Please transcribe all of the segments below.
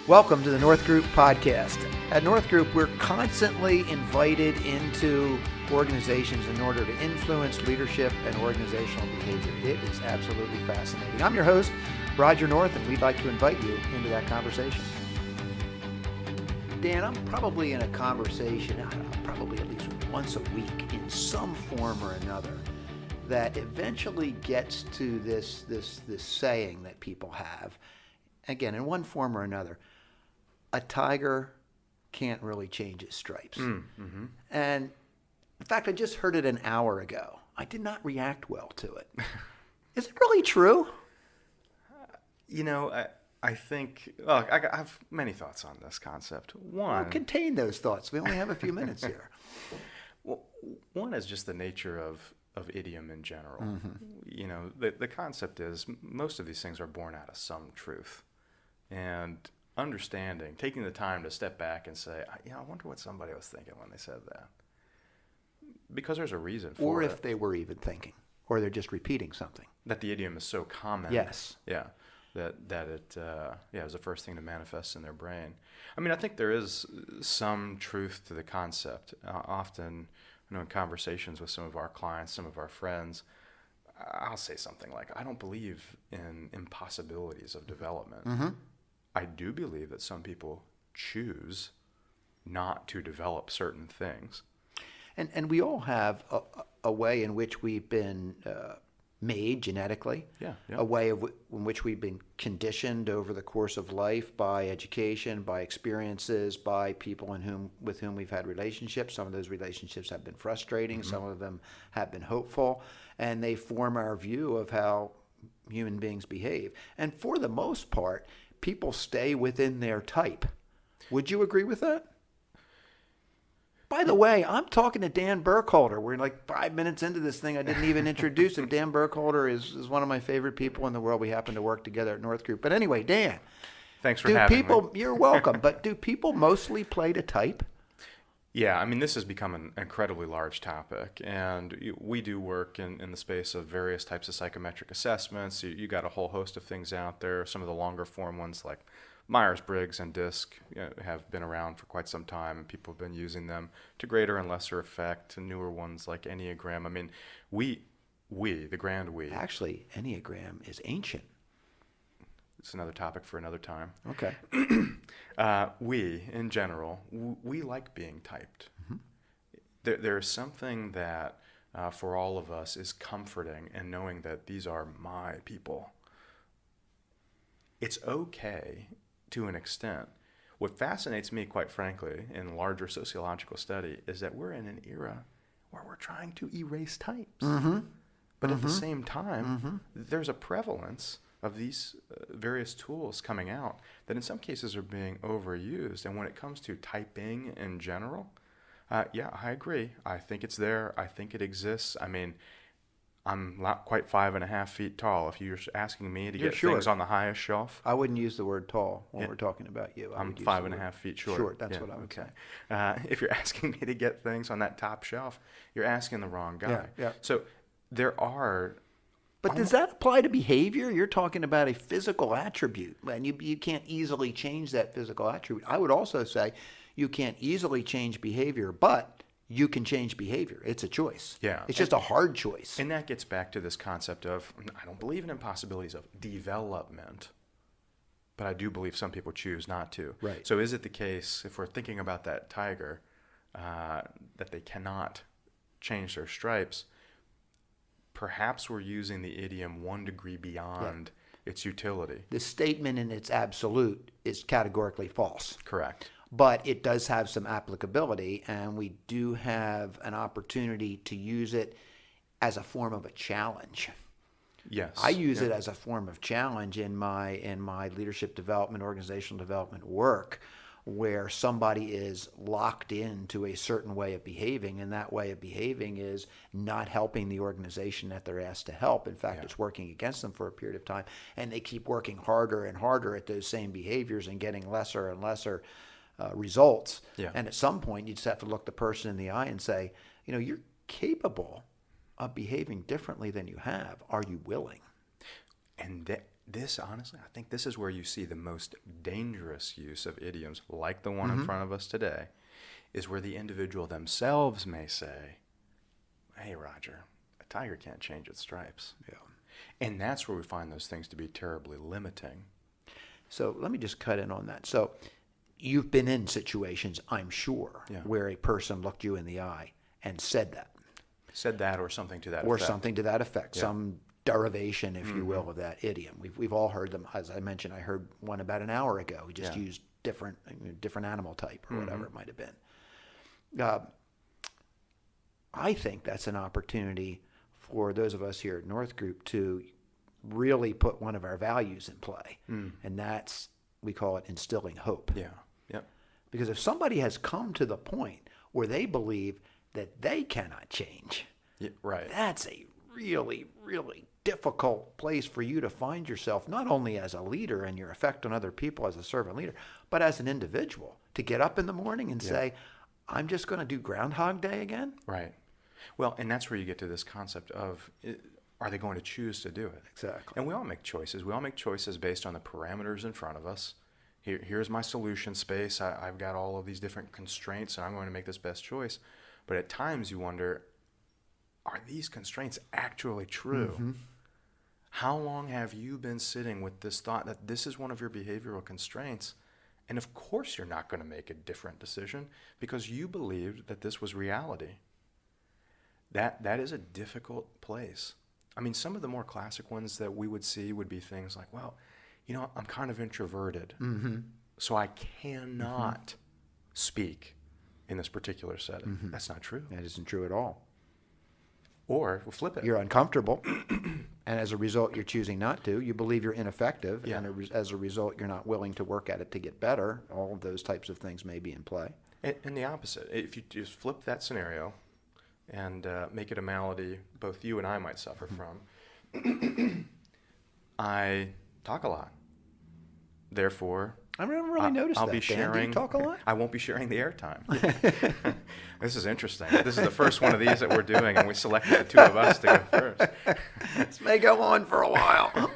Welcome to the North Group podcast. At North Group, we're constantly invited into organizations in order to influence leadership and organizational behavior. It is absolutely fascinating. I'm your host, Roger North, and we'd like to invite you into that conversation. Dan, I'm probably in a conversation, probably at least once a week in some form or another, that eventually gets to this saying that people have, again, in one form or another. A tiger can't really change his stripes. Mm-hmm. And in fact, I just heard it an hour ago. I did not react well to it. Is it really true? I think, I have many thoughts on this concept. Well, contain those thoughts. We only have a few minutes here. Well, one is just the nature of idiom in general. Mm-hmm. The concept is most of these things are born out of some truth. And understanding, taking the time to step back and say, I wonder what somebody was thinking when they said that. Because there's a reason for it. Or if they were even thinking, or they're just repeating something. That the idiom is so common. Yes. Yeah. That it is the first thing to manifest in their brain. I mean, I think there is some truth to the concept. Often, in conversations with some of our clients, some of our friends, I'll say something like, I don't believe in impossibilities of development. Mm-hmm. I do believe that some people choose not to develop certain things. And we all have a way in which we've been made genetically, a way in which we've been conditioned over the course of life by education, by experiences, by people with whom we've had relationships. Some of those relationships have been frustrating, mm-hmm. Some of them have been hopeful, and they form our view of how human beings behave. And for the most part, people stay within their type. Would you agree with that? By the way, I'm talking to Dan Burkholder. We're like 5 minutes into this thing. I didn't even introduce him. Dan Burkholder is one of my favorite people in the world. We happen to work together at North Group. But anyway, Dan. Thanks for having me. You're welcome. But do people mostly play to type? Yeah, I mean, this has become an incredibly large topic, and we do work in the space of various types of psychometric assessments. You got a whole host of things out there. Some of the longer form ones like Myers-Briggs and DISC have been around for quite some time, and people have been using them to greater and lesser effect, and newer ones like Enneagram. I mean, the grand we. Actually, Enneagram is ancient. It's another topic for another time. Okay. We, in general, we like being typed. Mm-hmm. There's something that, for all of us, is comforting in knowing that these are my people. It's okay to an extent. What fascinates me, quite frankly, in larger sociological study, is that we're in an era where we're trying to erase types. Mm-hmm. But at the same time, there's a prevalence of these various tools coming out that in some cases are being overused. And when it comes to typing in general, I agree. I think it's there. I think it exists. I mean, I'm not quite 5.5 feet tall. If you're asking me to get things on the highest shelf. I wouldn't use the word tall when we're talking about you. I'm 5.5 feet short. Short, that's what I would say. If you're asking me to get things on that top shelf, you're asking the wrong guy. Yeah. So there are... But does that apply to behavior? You're talking about a physical attribute, and you can't easily change that physical attribute. I would also say you can't easily change behavior, but you can change behavior. It's a choice. Yeah. It's just a hard choice. And that gets back to this concept of, I don't believe in impossibilities of development, but I do believe some people choose not to. Right. So is it the case, if we're thinking about that tiger, that they cannot change their stripes? Perhaps we're using the idiom 1 degree beyond its utility. The statement in its absolute is categorically false. Correct. But it does have some applicability, and we do have an opportunity to use it as a form of a challenge. Yes. I use it as a form of challenge in my leadership development, organizational development work, where somebody is locked into a certain way of behaving, and that way of behaving is not helping the organization that they're asked to help. In fact, it's working against them for a period of time, and they keep working harder and harder at those same behaviors and getting lesser and lesser results. Yeah. And at some point, you just have to look the person in the eye and say, you're capable of behaving differently than you have. Are you willing? And this, honestly, I think this is where you see the most dangerous use of idioms, like the one in front of us today, is where the individual themselves may say, hey, Roger, a tiger can't change its stripes. Yeah. And that's where we find those things to be terribly limiting. So let me just cut in on that. So you've been in situations, I'm sure, where a person looked you in the eye and said that. Said that or something to that effect. Or something to that effect, some derivation, if you will, of that idiom. We've all heard them. As I mentioned, I heard one about an hour ago. We just used different animal type or whatever it might have been. I think that's an opportunity for those of us here at North Group to really put one of our values in play, and that's, we call it instilling hope. Yeah. Yep. Because if somebody has come to the point where they believe that they cannot change, right, that's a really, really difficult place for you to find yourself, not only as a leader and your effect on other people as a servant leader, but as an individual, to get up in the morning and say, I'm just going to do Groundhog Day again? Right. Well, and that's where you get to this concept of, are they going to choose to do it? Exactly. And we all make choices. We all make choices based on the parameters in front of us. Here's my solution space. I've got all of these different constraints, and I'm going to make this best choice. But at times you wonder, are these constraints actually true? How long have you been sitting with this thought that this is one of your behavioral constraints? And of course you're not going to make a different decision because you believed that this was reality. That is a difficult place. I mean, some of the more classic ones that we would see would be things like, well, I'm kind of introverted, so I cannot speak in this particular setting. That's not true. That isn't true at all. Or we'll flip it. You're uncomfortable, and as a result, you're choosing not to. You believe you're ineffective, and as a result, you're not willing to work at it to get better. All of those types of things may be in play. And the opposite. If you just flip that scenario and make it a malady both you and I might suffer from, I talk a lot. Therefore, I never really noticed I'll that. be sharing. Dan, do you talk a lot? I won't be sharing the airtime. This is interesting. This is the first one of these that we're doing, and we selected the two of us to go first. This may go on for a while.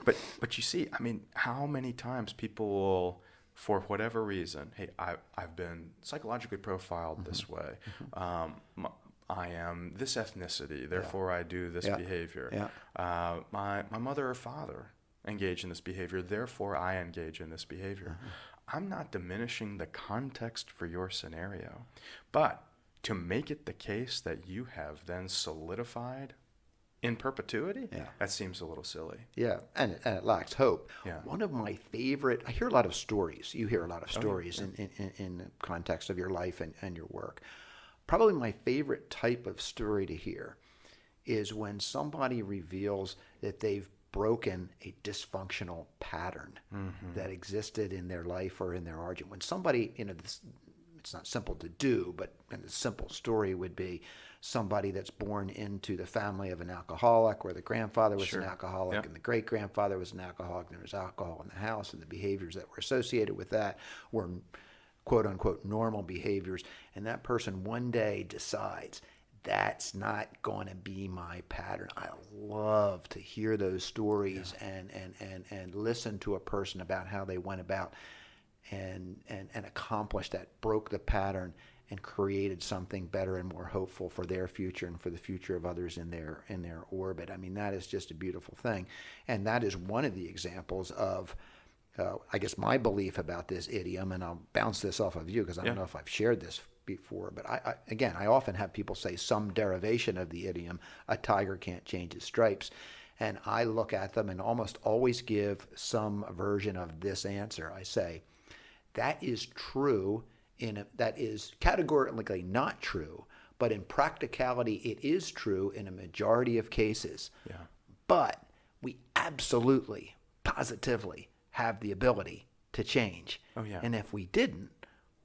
But you see, I mean, how many times people will, for whatever reason, hey, I've been psychologically profiled this way. I am this ethnicity, therefore I do this behavior. My mother or father engage in this behavior, therefore I engage in this behavior. I'm not diminishing the context for your scenario, but to make it the case that you have then solidified in perpetuity, that seems a little silly. Yeah, and it lacks hope. One of my favorite, I hear a lot of stories. You hear a lot of stories in the context of your life and your work. Probably my favorite type of story to hear is when somebody reveals that they've broken a dysfunctional pattern that existed in their life or in their origin. When somebody, it's not simple to do, but a simple story would be somebody that's born into the family of an alcoholic, where the grandfather was an alcoholic and the great-grandfather was an alcoholic, and there was alcohol in the house, and the behaviors that were associated with that were quote-unquote normal behaviors, and that person one day decides, that's not going to be my pattern. I love to hear those stories and listen to a person about how they went about and accomplished that, broke the pattern, and created something better and more hopeful for their future and for the future of others in their orbit. I mean, that is just a beautiful thing, and that is one of the examples of, I guess, my belief about this idiom, and I'll bounce this off of you because I don't know if I've shared this before, but I often have people say some derivation of the idiom, a tiger can't change his stripes, and I look at them and almost always give some version of this answer. I say, that is true, that is categorically not true, but in practicality it is true in a majority of cases. But we absolutely, positively have the ability to change. And if we didn't,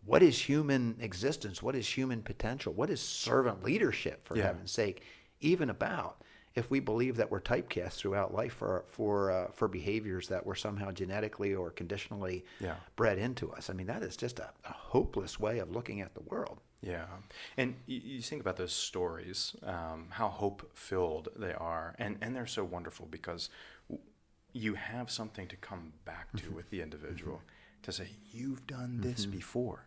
what is human existence? What is human potential? What is servant leadership, for heaven's sake, even about, if we believe that we're typecast throughout life for behaviors that were somehow genetically or conditionally bred into us? I mean, that is just a hopeless way of looking at the world. Yeah. And you think about those stories, how hope-filled they are, and they're so wonderful because you have something to come back to with the individual to say, you've done this before.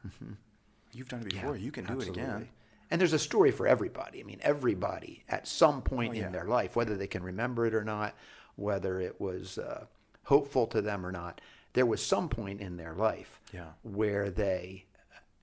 You've done it before. You can do it again. And there's a story for everybody. I mean, everybody at some point in their life, whether they can remember it or not, whether it was hopeful to them or not, there was some point in their life where they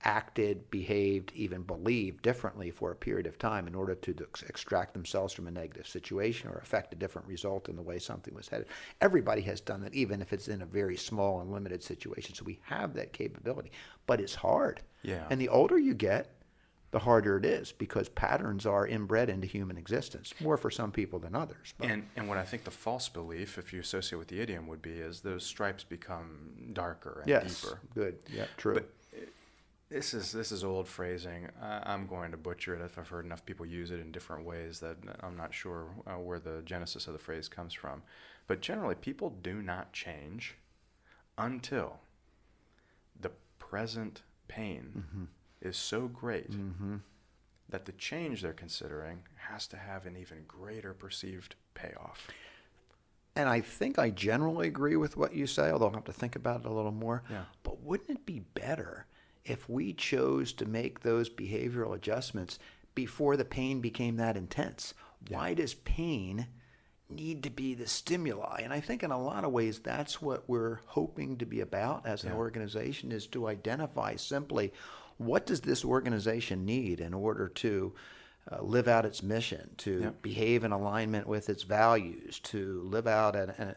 acted, behaved, even believed differently for a period of time in order to extract themselves from a negative situation or affect a different result in the way something was headed. Everybody has done that, even if it's in a very small and limited situation. So we have that capability, but it's hard. Yeah. And the older you get, the harder it is, because patterns are inbred into human existence, more for some people than others. But. And what I think the false belief, if you associate with the idiom, would be is those stripes become darker and deeper. Good. Yeah, true. But this is old phrasing. I'm going to butcher it if I've heard enough people use it in different ways that I'm not sure where the genesis of the phrase comes from. But generally, people do not change until the present pain is so great that the change they're considering has to have an even greater perceived payoff. And I think I generally agree with what you say, although I'll have to think about it a little more. Yeah. But wouldn't it be better if we chose to make those behavioral adjustments before the pain became that intense? Yeah. Why does pain need to be the stimuli? And I think in a lot of ways that's what we're hoping to be about as an organization, is to identify simply what does this organization need in order to live out its mission, to behave in alignment with its values, to live out a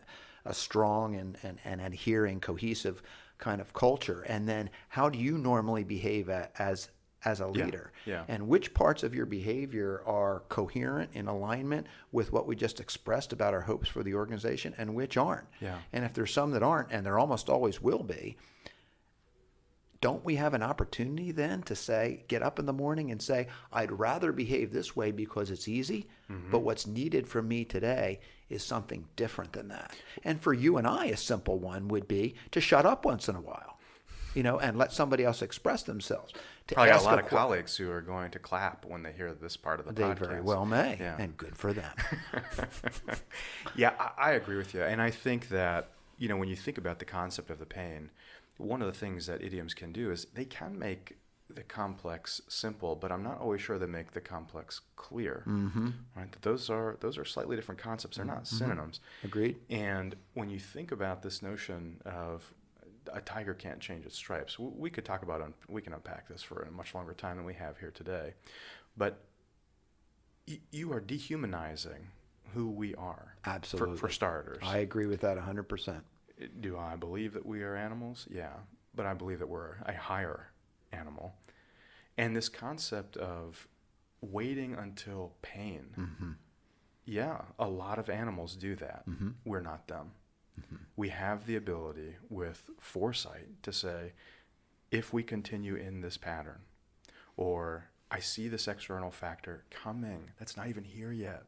strong and adhering, cohesive kind of culture. And then how do you normally behave as a leader? Yeah. And which parts of your behavior are coherent, in alignment with what we just expressed about our hopes for the organization, and which aren't? Yeah. And if there's some that aren't, and there almost always will be, don't we have an opportunity then to say, get up in the morning and say, I'd rather behave this way because it's easy, but what's needed from me today is something different than that. And for you and I, a simple one would be to shut up once in a while, and let somebody else express themselves. Probably got a lot of colleagues who are going to clap when they hear this part of the podcast. They very well may, and good for them. Yeah, I agree with you. And I think that, when you think about the concept of the pain, one of the things that idioms can do is they can make the complex simple, but I'm not always sure they make the complex clear. Right? Those are slightly different concepts. They're not synonyms. Agreed. And when you think about this notion of a tiger can't change its stripes, we could talk about we can unpack this for a much longer time than we have here today. But you are dehumanizing who we are. Absolutely. For starters. I agree with that 100%. Do I believe that we are animals? Yeah, but I believe that we're a higher animal. And this concept of waiting until pain, a lot of animals do that. We're not them. We have the ability with foresight to say, if we continue in this pattern, or I see this external factor coming that's not even here yet,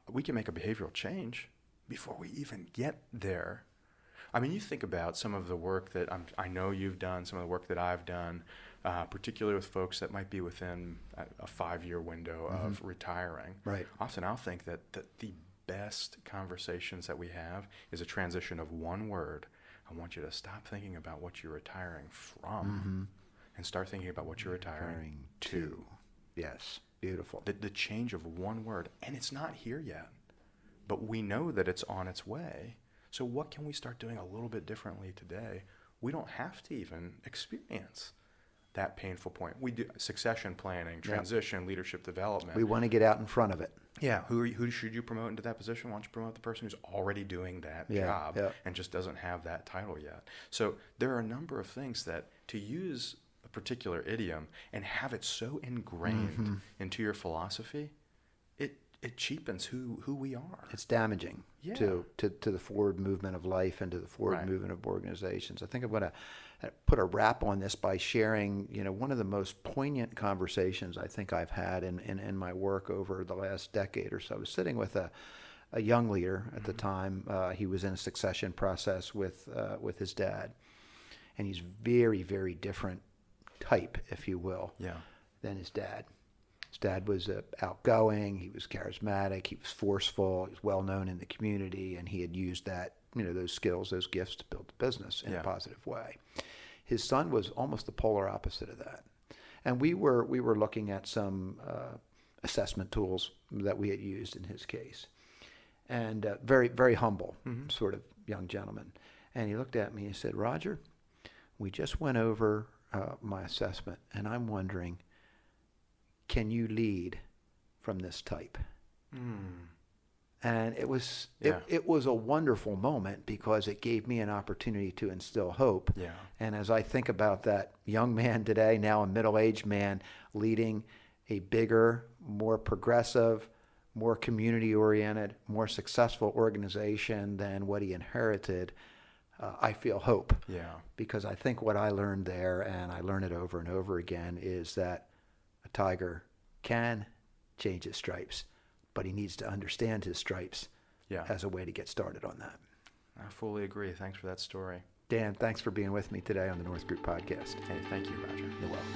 we can make a behavioral change before we even get there. I mean, you think about some of the work that I know you've done, some of the work that I've done, particularly with folks that might be within a 5-year window of retiring. Right. Often I'll think that the best conversations that we have is a transition of one word. I want you to stop thinking about what you're retiring from and start thinking about what you're retiring to. Yes, beautiful. The change of one word, and it's not here yet. But we know that it's on its way. So what can we start doing a little bit differently today? We don't have to even experience that painful point. We do succession planning, transition, leadership development. We want to get out in front of it. Yeah. Who should you promote into that position? Why don't you promote the person who's already doing that job and just doesn't have that title yet? So there are a number of things that, to use a particular idiom and have it so ingrained into your philosophy, it cheapens who we are. It's damaging to the forward movement of life and to the forward movement of organizations. I think I'm going to put a wrap on this by sharing, one of the most poignant conversations I think I've had in my work over the last decade or so. I was sitting with a young leader at the time. He was in a succession process with his dad, and he's very, very different type, if you will, than his dad. His dad was outgoing, he was charismatic, he was forceful, he was well known in the community, and he had used that, those skills, those gifts to build the business in a positive way. His son was almost the polar opposite of that. And we were looking at some assessment tools that we had used in his case. And very, very humble sort of young gentleman. And he looked at me and he said, Roger, we just went over my assessment, and I'm wondering, can you lead from this type? And it was a wonderful moment because it gave me an opportunity to instill hope. Yeah. And as I think about that young man today, now a middle-aged man, leading a bigger, more progressive, more community-oriented, more successful organization than what he inherited, I feel hope. Yeah. Because I think what I learned there, and I learn it over and over again, is that a tiger can change his stripes, but he needs to understand his stripes as a way to get started on that. I fully agree. Thanks for that story. Dan, thanks for being with me today on the North Group Podcast. Hey, thank you, Roger. You're welcome.